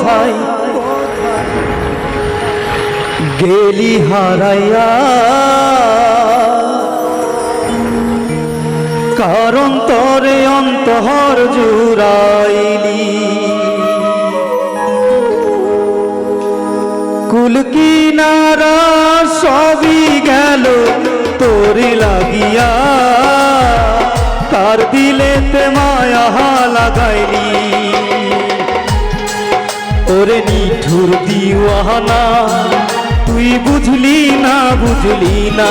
কোথায় গেলি হারাইয়া, কারণ তরে অন্তর জুড়াইলি। কুল কিনারা সবই গেল তোরে লাগিয়া, কার দিলেতে মায়া লাগাইলি। ওরে নিঠুর দিওয়ানা তুই বুঝলি না, বুঝলি না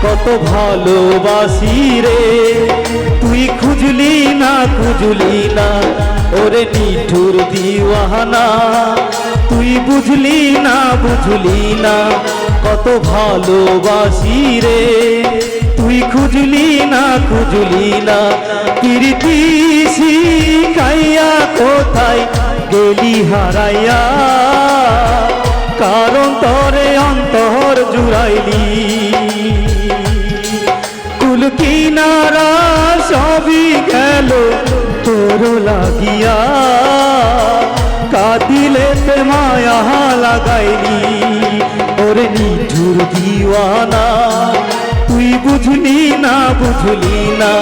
কত ভালোবাসি রে, তুই খুঁজলি না, খুঁজলি না। ওরে নিঠুর দিওয়ানা তুই বুঝলি না, বুঝলি না কত ভালোবাসি রে, তুই খুঁজলি না, খুঁজলি না। কীর্তি শিখাইয়া কোথায় গেলি হারাইয়া, কারণ তরে অন্তর জুড়াইলি। কুল কিনারা সবই গেল তোর লাগিয়া, কাদিলেতে মায়া লাগাইলি। ওরে নিঠুর দিওয়ানা তুই বুঝলি না, বুঝলি না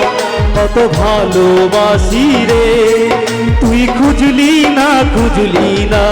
কত ভালোবাসি রে, তুই খুঁজলি না, খুঁজলি না।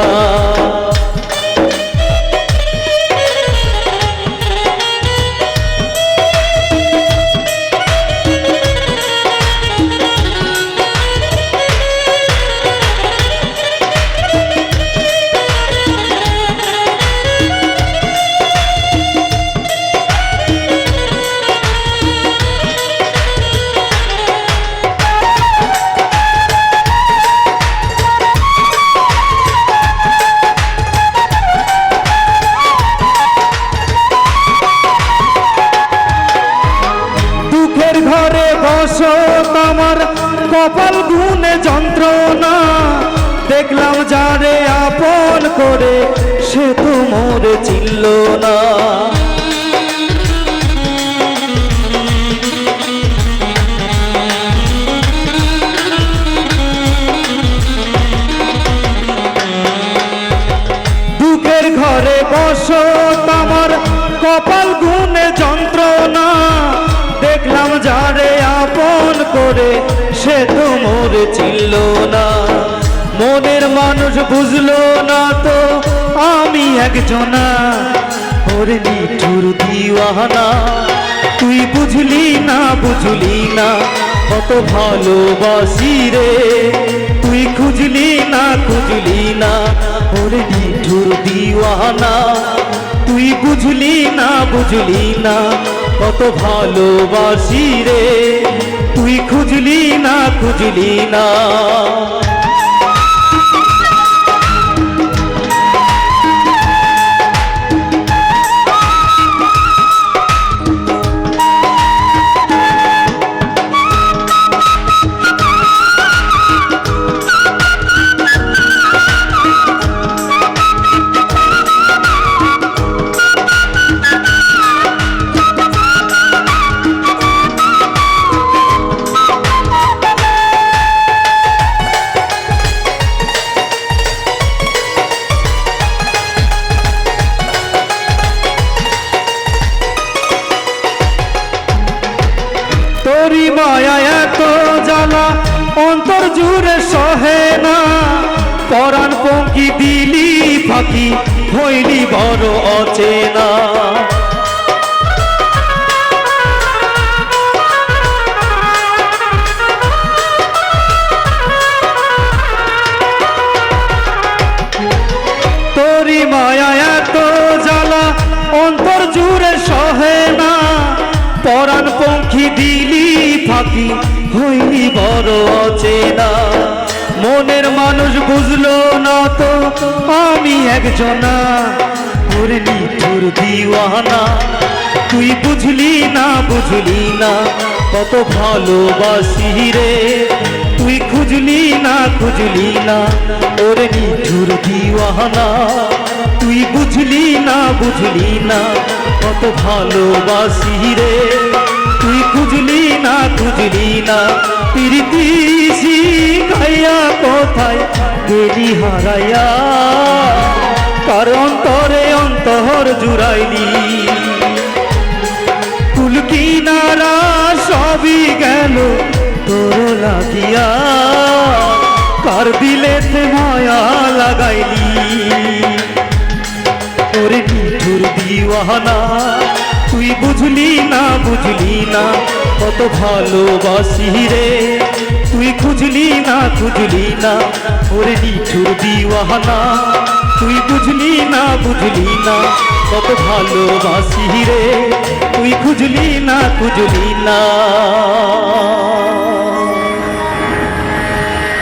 ঘরে বসত আমার কপাল গুনে যন্ত্রণা, দেখলাম যারে আপন করে সে তো মোরে চিনল না। দুঃখের ঘরে বসত আমার কপাল গুনে যন্ত্রণা, দেখলাম যারে আপন করে সে তো মোরে চিনল না। মনের মানুষ বুঝলো না তো আমি একজনা, ওরে নিঠুর দিওয়ানা তুই বুঝলি না, বুঝলি না কত ভালোবাসি রে, তুই খুঁজলি না, খুঁজলি না। ওরে নিঠুর দিওয়ানা তুই বুঝলি না, বুঝলি না কত ভালোবাসি রে, তুই খুঁজলি না, খুঁজলি না। তোরি মায়া এত জ্বালা অন্তর জুড়ে সহে না, পরাণ পঙ্কি দিলি ফাঁকি হইলি বড় অচেনা। তোরি মায়া এত জ্বালা অন্তর জুড়ে সহে না, পরাণ পঙ্খী দিলি ফাঁকি হইলি বড় অচেনা। মনের মানুষ বুঝলো না তো আমি একজনা, ওরে নিঠুর দিওয়ানা তুই বুঝলি না, বুঝলি না কত ভালোবাসি রে, তুই খুঁজলি না, খুঁজলি না। ওরে নিঠুর দিওয়ানা তুই বুঝলি না, বুঝলি না কত ভালোবাসি রে, তুই খুঁজলি না, খুঁজলি না। প্রীতি শিখাই লইয়া কোথায় গেলি হারাইয়া, কার অন্তরে অন্তর জুড়াইলি। কুল কিনারা সবই গেল তোর লাগিয়া, কার দিলেতে মায়া লাগাইলি। ওরে নিঠুর দিওয়ানা, তুই বুঝলি না বুঝলি না কত ভালোবাসি রে, তুই খুঁজলি না খুঁজলি না। ওরে নিঠুর দিওয়ানা, তুই বুঝলি না বুঝলি না কত ভালোবাসি রে, তুই খুঁজলি না খুঁজলি না।